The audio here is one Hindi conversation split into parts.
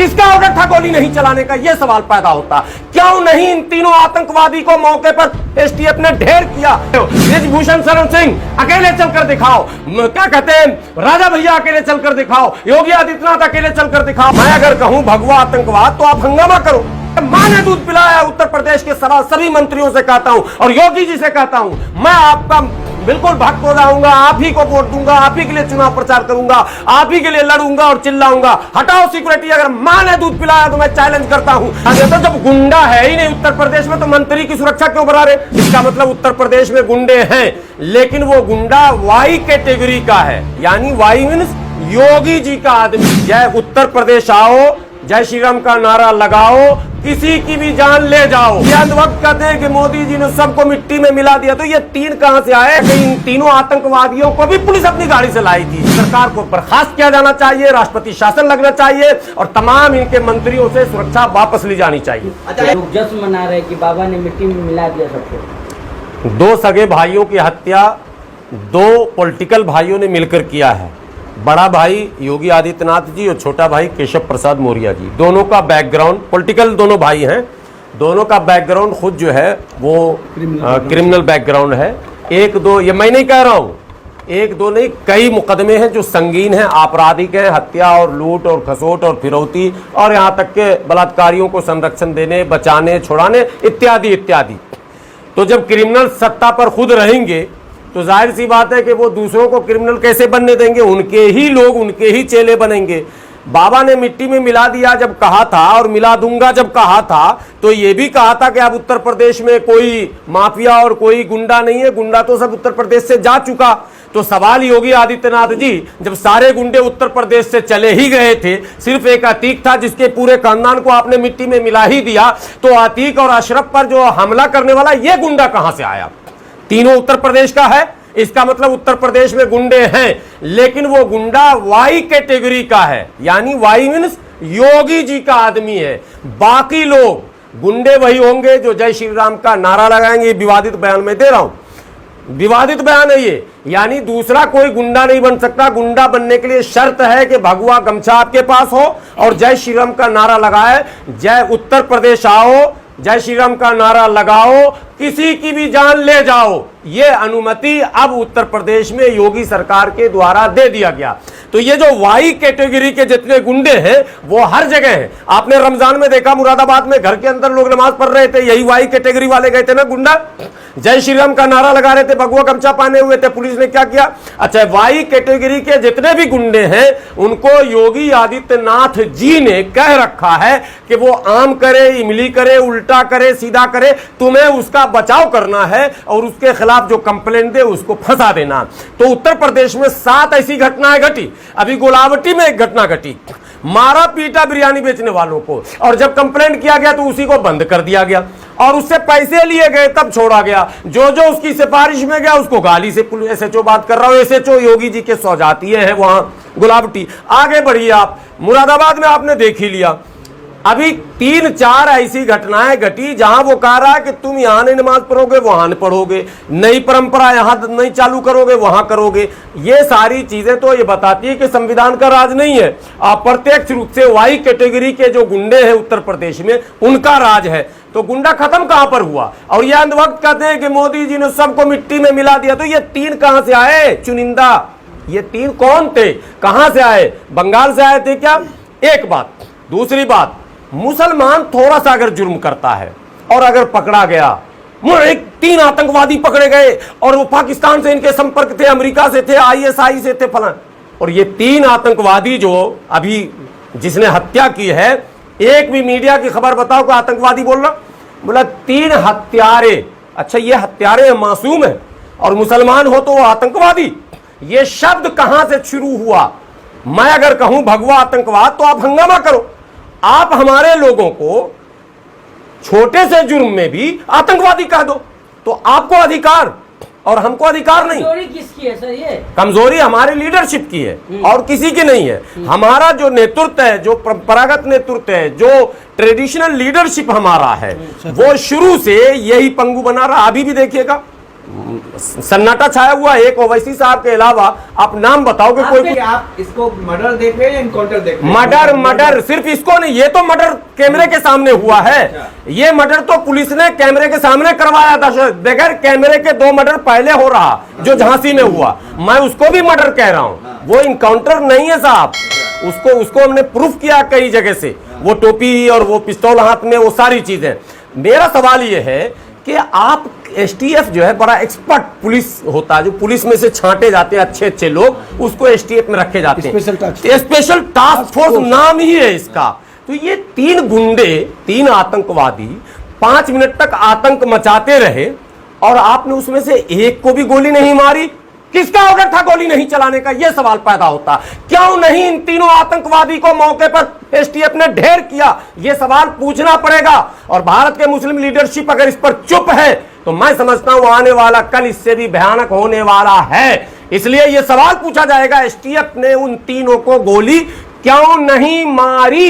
किसका ऑर्डर था गोली नहीं चलाने का, यह सवाल पैदा होता। क्यों नहीं इन तीनों आतंकवादी को मौके पर एसटीएफ ने ढेर किया। ब्रिजभूषण शरण सिंह अकेले चलकर दिखाओ, क्या कहते हैं राजा भैया अकेले चलकर दिखाओ, योगी आदित्यनाथ अकेले चलकर दिखाओ। मैं अगर कहूं भगवा आतंकवाद तो आप हंगामा करो। मां ने दूध पिलाया उत्तर प्रदेश के सभी मंत्रियों से कहता हूं और योगी जी से कहता हूं, मैं आपका बिल्कुल भक्त हो जाऊंगा, आप ही को वोट दूंगा, आप ही के लिए चुनाव प्रचार करूंगा, आप ही के लिए लड़ूंगा और चिल्लाऊंगा हटाओ सिक्योरिटी। अगर मां ने दूध पिलाया तो मैं चैलेंज करता हूं। तो जब गुंडा है ही नहीं उत्तर प्रदेश में तो मंत्री की सुरक्षा क्यों बढ़ा रहे? इसका मतलब उत्तर प्रदेश में गुंडे हैं, लेकिन वो गुंडा वाई कैटेगरी का है, यानी वाई मीन्स योगी जी का आदमी। जय उत्तर प्रदेश आओ, जय श्री राम का नारा लगाओ, किसी की भी जान ले जाओ। ये वक्त कहते हैं कि मोदी जी ने सबको मिट्टी में मिला दिया, तो ये तीन कहां से आए? कि इन तीनों आतंकवादियों को भी पुलिस अपनी गाड़ी से लाई थी। सरकार को बर्खास्त किया जाना चाहिए, राष्ट्रपति शासन लगना चाहिए और तमाम इनके मंत्रियों से सुरक्षा वापस ली जानी चाहिए। लोग जश्न मना रहे कि बाबा ने मिट्टी में मिला दिया सबको। दो सगे भाइयों की हत्या दो पॉलिटिकल भाइयों ने मिलकर किया है। बड़ा भाई योगी आदित्यनाथ जी और छोटा भाई केशव प्रसाद मौर्य जी, दोनों का बैकग्राउंड पॉलिटिकल, दोनों भाई हैं, दोनों का बैकग्राउंड खुद जो है वो क्रिमिनल बैकग्राउंड है। एक दो, ये मैं नहीं कह रहा हूँ, एक दो नहीं कई मुकदमे हैं जो संगीन हैं, आपराधिक हैं, हत्या और लूट और खसोट और फिरौती और यहाँ तक के बलात्कारियों को संरक्षण देने, बचाने, छुड़ाने इत्यादि इत्यादि। तो जब क्रिमिनल सत्ता पर खुद रहेंगे तो जाहिर सी बात है कि वो दूसरों को क्रिमिनल कैसे बनने देंगे? उनके ही लोग, उनके ही चेले बनेंगे। बाबा ने मिट्टी में मिला दिया जब कहा था और मिला दूंगा जब कहा था, तो ये भी कहा था कि अब उत्तर प्रदेश में कोई माफिया और कोई गुंडा नहीं है, गुंडा तो सब उत्तर प्रदेश से जा चुका। तो सवाल योगी आदित्यनाथ जी, जब सारे गुंडे उत्तर प्रदेश से चले ही गए थे, सिर्फ एक अतीक था जिसके पूरे खानदान को आपने मिट्टी में मिला ही दिया, तो अतीक और अशरफ पर जो हमला करने वाला ये गुंडा कहां से आया? तीनों उत्तर प्रदेश का है, इसका मतलब उत्तर प्रदेश में गुंडे हैं, लेकिन वो गुंडा वाई कैटेगरी का है, यानी वाई मीन्स योगी जी का आदमी है। बाकी लोग गुंडे वही होंगे जो जय श्री राम का नारा लगाएंगे। विवादित बयान में दे रहा हूं, विवादित बयान है ये, यानी दूसरा कोई गुंडा नहीं बन सकता। गुंडा बनने के लिए शर्त है कि भगवा गमछा आपके पास हो और जय श्री राम का नारा लगाए, जय उत्तर प्रदेश आओ, जय श्री राम का नारा लगाओ, किसी की भी जान ले जाओ। ये अनुमति अब उत्तर प्रदेश में योगी सरकार के द्वारा दे दिया गया। तो ये जो वाई कैटेगरी के जितने गुंडे हैं वो हर जगह हैं। आपने रमजान में देखा मुरादाबाद में घर के अंदर लोग नमाज पढ़ रहे थे, यही वाई कैटेगरी वाले गए थे ना गुंडा, जय श्री राम का नारा लगा रहे थे, भगवा गमछा पहने हुए थे। पुलिस ने क्या किया? अच्छा, वाई कैटेगरी के जितने भी गुंडे हैं उनको योगी आदित्यनाथ जी ने कह रखा है कि वो आम करे, इमली करे, उल्टा करे, सीधा करे, तुम्हें उसका बचाव करना है और उसके खिलाफ जो कंप्लेंट दे उसको फंसा देना। तो उत्तर प्रदेश में 7 ऐसी घटनाएं घटी। अभी गोलावटी में एक घटना घटी, मारा पीटा बिरयानी बेचने वालों को, और जब कंप्लेंट किया गया तो उसी को बंद कर दिया गया और उससे पैसे लिए गए तब छोड़ा गया। जो जो उसकी सिफारिश में गया उसको गाली से, एसएचओ बात कर रहा हूं, एसएचओ योगी जी के सौजातीय हैं वहां गुलावटी। आगे बढ़िए आप, मुरादाबाद में आपने देख ही लिया। अभी 3-4 ऐसी घटनाएं घटी जहां वो कह रहा है कि तुम यहां नहीं नमाज पढ़ोगे वहां नहीं पढ़ोगे, नई परंपरा यहां नहीं चालू करोगे वहां करोगे। ये सारी चीजें तो ये बताती है कि संविधान का राज नहीं है, अप्रत्यक्ष रूप से वाई कैटेगरी के जो गुंडे हैं उत्तर प्रदेश में उनका राज है। तो गुंडा खत्म कहां पर हुआ? और ये अंत वक्त कहते हैं कि मोदी जी ने सबको मिट्टी में मिला दिया, तो ये तीन कहां से आए? चुनिंदा, ये तीन कौन थे, कहां से आए? बंगाल से आए थे क्या? एक बात। दूसरी बात, मुसलमान थोड़ा सा अगर जुर्म करता है और अगर पकड़ा गया, 3 आतंकवादी पकड़े गए और वो पाकिस्तान से इनके संपर्क थे, अमेरिका से थे, आईएसआई से थे फलां, और ये 3 आतंकवादी जो अभी जिसने हत्या की है, एक भी मीडिया की खबर बताओ कि आतंकवादी बोल रहा? बोला 3 हत्यारे। अच्छा, ये हत्यारे मासूम है और मुसलमान हो तो वो आतंकवादी? ये शब्द कहां से शुरू हुआ? मैं अगर कहूं भगवा आतंकवाद तो आप हंगामा करो। आप हमारे लोगों को छोटे से जुर्म में भी आतंकवादी कह दो, तो आपको अधिकार और हमको अधिकार नहीं। कमजोरी किसकी है सर? ये कमजोरी हमारी लीडरशिप की है और किसी की नहीं है। हमारा जो नेतृत्व है, जो परंपरागत नेतृत्व है, जो ट्रेडिशनल लीडरशिप हमारा है, वो शुरू से यही पंगु बना रहा। अभी भी देखिएगा सन्नाटा छाया हुआ है। एक ओवैसी साहब के अलावा आप नाम बताओ कि कोई आप इसको मर्डर देख रहे हैं या इनकाउंटर देख रहे हैं? मर्डर सिर्फ इसको नहीं, ये तो मर्डर कैमरे के सामने हुआ है। ये मर्डर तो पुलिस ने कैमरे के सामने करवाया था। बगैर कैमरे के 2 मर्डर पहले हो रहा, जो झांसी में हुआ, मैं उसको भी मर्डर कह रहा हूं। वो इनकाउंटर नहीं है साहब, उसको हमने प्रूफ किया कई जगह से, वो टोपी और वो पिस्तौल हाथ में, वो सारी चीजें। मेरा सवाल ये है कि आप एसटीएफ जो है बड़ा एक्सपर्ट पुलिस होता है, जो पुलिस में से छांटे जाते हैं अच्छे अच्छे लोग, उसको एसटीएफ में रखे जाते हैं। स्पेशल टास्क फोर्स नाम ही है इसका। तो ये 3 गुंडे, 3 आतंकवादी 5 मिनट तक आतंक मचाते रहे और आपने उसमें से एक को भी गोली नहीं मारी। किसका ऑर्डर था गोली नहीं चलाने का, यह सवाल पैदा होता। क्यों नहीं इन तीनों आतंकवादी को मौके पर एसटीएफ ने ढेर किया, यह सवाल पूछना पड़ेगा। और भारत के मुस्लिम लीडरशिप अगर इस पर चुप है तो मैं समझता हूं आने वाला कल इससे भी भयानक होने वाला है। इसलिए यह सवाल पूछा जाएगा, एसटीएफ ने उन तीनों को गोली क्यों नहीं मारी,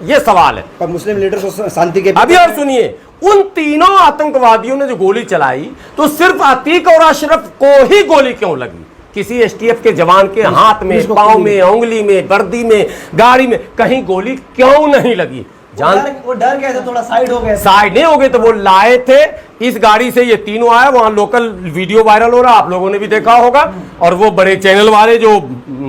यह सवाल है। पर मुस्लिम लीडर को शांति के अभी और सुनिए, उन तीनों आतंकवादियों ने जो गोली चलाई तो सिर्फ अतीक और अशरफ को ही गोली क्यों लगी? किसी एसटीएफ के जवान के हाथ में, पांव में, उंगली में, वर्दी में, गाड़ी में कहीं गोली क्यों नहीं लगी? वो डर गए थे, थोड़ा साइड हो गए। साइड नहीं हो गए तो वो लाए थे इस गाड़ी से, ये तीनों आए, वहां लोकल वीडियो वायरल हो रहा, आप लोगों ने भी देखा होगा। और वो बड़े चैनल वाले जो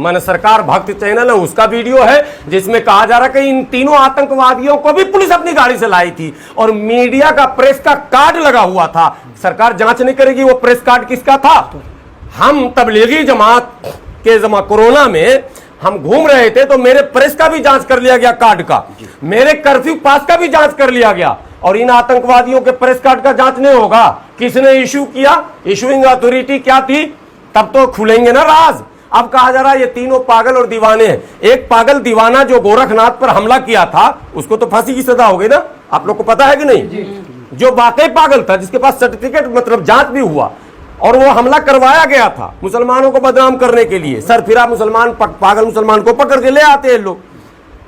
मन सरकार भक्त चैनल है उसका वीडियो है जिसमें कहा जा रहा है कि इन तीनों आतंकवादियों को भी पुलिस अपनी गाड़ी से लाई थी और मीडिया का प्रेस का कार्ड लगा हुआ था। सरकार जांच नहीं करेगी वो प्रेस कार्ड किसका था। हम तबलीगी जमात के कोरोना में हम घूम रहे थे तो मेरे प्रेस का भी जांच कर लिया गया, कार्ड का, मेरे कर्फ्यू पास का भी जांच कर लिया गया। और इन आतंकवादियों के प्रेस कार्ड का जांच नहीं होगा। किसने इशू किया, इशूइंग अथॉरिटी क्या थी, तब तो खुलेंगे ना राज। अब कहा जा रहा है ये तीनों पागल और दीवाने हैं। एक पागल दीवाना जो गोरखनाथ पर हमला किया था उसको तो फांसी की सजा हो गई ना, आप लोग को पता है कि नहीं? जो वाकई पागल था, जिसके पास सर्टिफिकेट मतलब जांच भी हुआ और वो हमला करवाया गया था मुसलमानों को बदनाम करने के लिए, सरफिरा मुसलमान पागल मुसलमान को पकड़ के ले आते हैं लोग।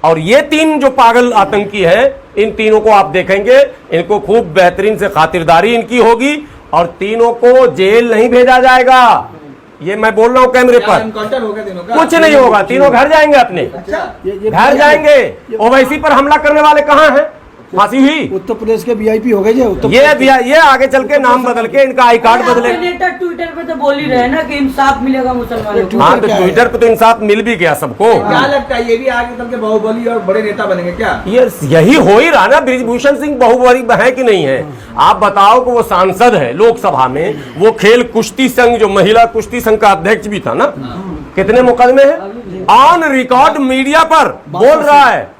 और ये 3 जो पागल आतंकी है, इन तीनों को आप देखेंगे, इनको खूब बेहतरीन से खातिरदारी इनकी होगी और तीनों को जेल नहीं भेजा जाएगा। ये मैं बोल रहा हूं कैमरे पर, एनकाउंटर होगा तीनों का? कुछ नहीं होगा, तीनों घर जाएंगे अपने, घर जाएंगे। ओवैसी पर हमला करने वाले कहां हैं? फांसी हुई। उत्तर प्रदेश के वीआईपी हो गए ये आगे चल के नाम बदल के इनका आई कार्ड बदले। नेता ट्विटर पे तो बोल ही रहे ना कि इंसाफ मिलेगा मुसलमानों को। हाँ, तो ट्विटर पे तो इंसाफ मिल भी गया सबको। क्या लगता है ये भी आगे चल के बाहुबली और बड़े नेता बनेंगे क्या? ये यही हो ही रहा ना, ब्रिजभूषण सिंह बाहुबली है कि नहीं है? आप बताओ कि वो सांसद है लोकसभा में, वो खेल कुश्ती संघ जो महिला कुश्ती संघ का अध्यक्ष भी था ना, कितने मुकदमे हैं ऑन रिकॉर्ड मीडिया पर बोल रहा है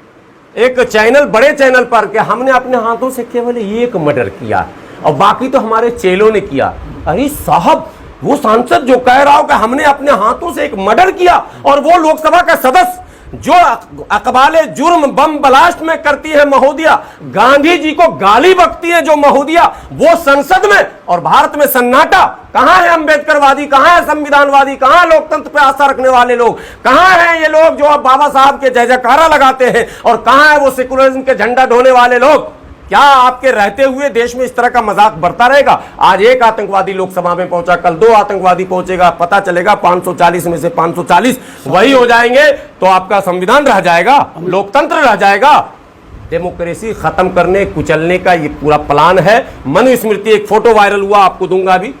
एक चैनल, बड़े चैनल पर, कि हमने अपने हाथों से केवल 1 मर्डर किया और बाकी तो हमारे चेलों ने किया। अरे साहब, वो सांसद जो कह रहा हो कि हमने अपने हाथों से 1 मर्डर किया और वो लोकसभा का सदस्य जो अकबाले जुर्म बम ब्लास्ट में करती है महोदया, गांधी जी को गाली बकती है जो महोदया, वो संसद में, और भारत में सन्नाटा। कहां है अम्बेडकरवादी, कहां है संविधानवादी, कहां है लोकतंत्र पे आस्था रखने वाले लोग, कहां है ये लोग जो अब बाबा साहब के जय जयकारा लगाते हैं, और कहां है वो सेकुलरिज्म के झंडा ढोने वाले लोग? क्या आपके रहते हुए देश में इस तरह का मजाक बढ़ता रहेगा? आज 1 आतंकवादी लोकसभा में पहुंचा, कल 2 आतंकवादी पहुंचेगा, पता चलेगा 540 में से 540 वही हो जाएंगे, तो आपका संविधान रह जाएगा, लोकतंत्र रह जाएगा। डेमोक्रेसी खत्म करने, कुचलने का ये पूरा प्लान है। मनुस्मृति, एक फोटो वायरल हुआ, आपको दूंगा अभी।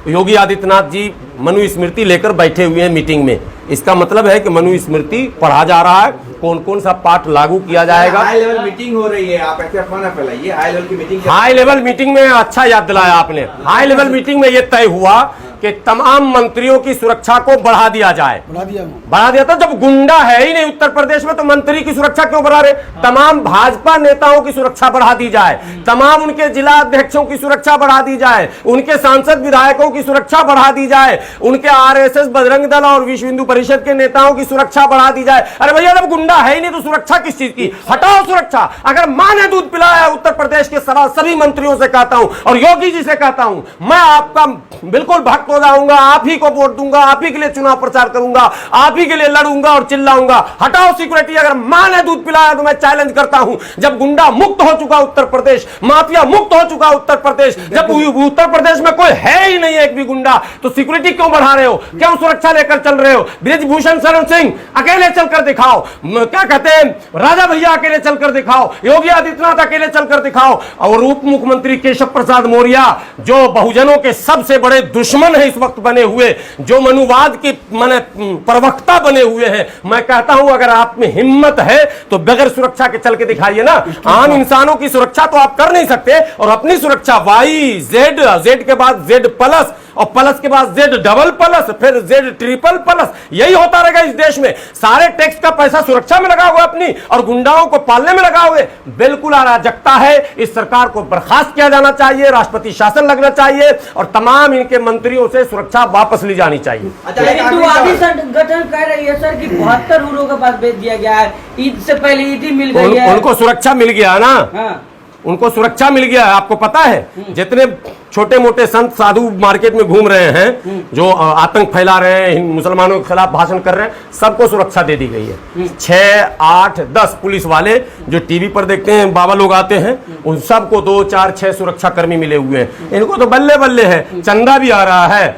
योगी आदित्यनाथ जी मनुस्मृति लेकर बैठे हुए हैं मीटिंग में। इसका मतलब है कि मनुस्मृति पढ़ा जा रहा है, कौन कौन सा पार्ट लागू किया जाएगा। हाई लेवल मीटिंग हो रही है, आप ऐसे अफवाह ना फैलाइए। हाई लेवल की मीटिंग, हाई लेवल मीटिंग में, अच्छा याद दिलाया आपने, हाई लेवल मीटिंग में यह तय हुआ कि तमाम मंत्रियों की सुरक्षा को बढ़ा दिया जाए। बढ़ा दिया था, जब गुंडा है ही नहीं उत्तर प्रदेश में तो मंत्री की सुरक्षा क्यों बढ़ा रहे? तमाम भाजपा नेताओं की सुरक्षा बढ़ा दी जाए, तमाम उनके जिला अध्यक्षों की सुरक्षा बढ़ा दी जाए, उनके सांसद विधायकों की सुरक्षा बढ़ा दी जाए, उनके आरएसएस, बजरंग दल और विश्व हिंदू परिषद के नेताओं की सुरक्षा बढ़ा दी जाए। अरे भैया, जब गुंडा है ही नहीं तो सुरक्षा किस चीज की? हटाओ सुरक्षा। अगर मां ने दूध पिलाया उत्तर प्रदेश के सभी मंत्रियों से कहता हूं और योगी जी से कहता हूं, मैं आपका बिल्कुल भक्त को जाऊंगा, आप ही को वोट दूंगा, आप ही के लिए चुनाव प्रचार करूंगा, आप ही के लिए लड़ूंगा और चिल्लाऊंगा। हटाओ सिक्योरिटी। अगर मां ने दूध पिलाया तो मैं चैलेंज करता हूं, जब गुंडा मुक्त हो चुका उत्तर प्रदेश, माफिया मुक्त हो चुका उत्तर प्रदेश, जब उत्तर प्रदेश में कोई है ही नहीं एक भी गुंडा, तो सिक्योरिटी क्यों बढ़ा रहे हो, क्यों सुरक्षा लेकर चल रहे हो? ब्रिजभूषण शरण सिंह अकेले चलकर दिखाओ, क्या कहते हैं, राजा भैया अकेले चलकर दिखाओ, योगी आदित्यनाथ अकेले चलकर दिखाओ, और उप मुख्यमंत्री केशव प्रसाद मौर्य जो बहुजनों के सबसे बड़े दुश्मन है इस वक्त बने हुए, जो मनुवाद के माने प्रवक्ता बने हुए हैं, मैं कहता हूं अगर आप में हिम्मत है तो बगैर सुरक्षा के चल के दिखाइए ना। आम इंसानों की सुरक्षा तो आप कर नहीं सकते, और अपनी सुरक्षा वाई जेड, जेड के बाद जेड प्लस, और प्लस के बाद जेड डबल प्लस, फिर जेड ट्रिपल प्लस, यही होता रहेगा इस देश में। सारे टैक्स का पैसा सुरक्षा में लगा हुआ अपनी, और गुंडाओं को पालने में लगा हुए। बिल्कुल अराजकता है। इस सरकार को बर्खास्त किया जाना चाहिए, राष्ट्रपति शासन लगना चाहिए, और तमाम इनके मंत्रियों से सुरक्षा वापस ली जानी चाहिए। हिंदुवादी संगठन कह रही है सर कि 72 गुरुओं के पास भेज दिया गया है, ईद से पहले ईद ही मिल गई है। उनको सुरक्षा मिल गया ना। हाँ। उनको सुरक्षा मिल गया है। आपको पता है जितने छोटे मोटे संत साधु मार्केट में घूम रहे हैं, जो आतंक फैला रहे हैं, मुसलमानों के खिलाफ भाषण कर रहे हैं, सबको सुरक्षा दे दी गई है। 6, 8, 10 पुलिस वाले जो टीवी पर देखते हैं, बाबा लोग आते हैं, उन सबको 2, 4, 6 सुरक्षा कर्मी मिले हुए हैं। इनको तो बल्ले बल्ले है, चंदा भी आ रहा है,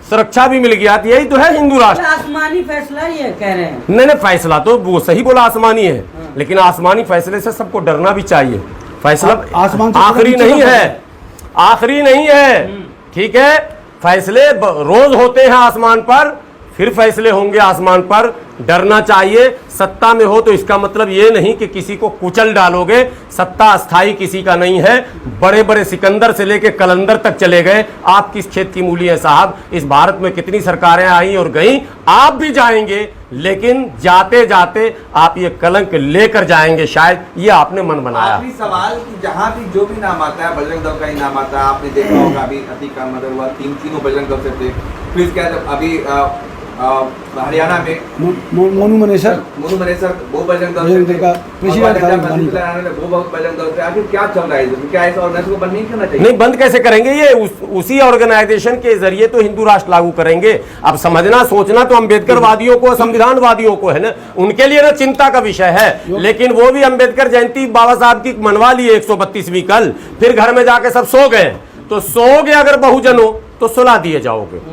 सुरक्षा भी मिल गया। यही तो है हिंदू राष्ट्र। आसमानी फैसला ये कह रहे हैं। नहीं, फैसला तो वो सही बोला, आसमानी है, लेकिन आसमानी फैसले से सबको डरना भी चाहिए। फैसला आखिरी नहीं है, आखिरी नहीं है, ठीक है। फैसले रोज होते हैं आसमान पर, फिर फैसले होंगे आसमान पर। डरना चाहिए। सत्ता में हो तो इसका मतलब ये नहीं कि किसी को कुचल डालोगे। सत्ता अस्थाई किसी का नहीं है। बड़े बड़े सिकंदर से लेके कलंदर तक चले गए। आप किस खेत की मूली है साहब? इस भारत में कितनी सरकारें आई और गई, आप भी जाएंगे, लेकिन जाते जाते आप ये कलंक लेकर जाएंगे शायद। ये आपने मन बनाया। आखिरी सवाल कि जहाँ भी जो भी नाम आता है, बजरंग दल का ही नाम आता है। आपने देखा होगा अभी अतीक का मर्डर हुआ, तीनों बजरंग दल से थे। फिर क्या अभी हरियाणा में मोनू मनेसर वो बजरंग दल का वो बहुत बजरंग दल से। आखिर क्या चल रहा है? क्या इस ऑर्गेनाइजेशन को बंद नहीं करना चाहिए? नहीं, बंद कैसे करेंगे? ये उसी ऑर्गेनाइजेशन के जरिए तो हिंदू राष्ट्र लागू करेंगे। अब समझना सोचना तो अम्बेडकर वादियों को, संविधान वादियों को है ना, उनके लिए ना चिंता का विषय है। लेकिन वो भी अम्बेडकर जयंती बाबा साहब की मनवा ली 132वीं कल, फिर घर में जाके सब सो गए। तो सो गए अगर बहुजनों तो सुला दिए जाओगे।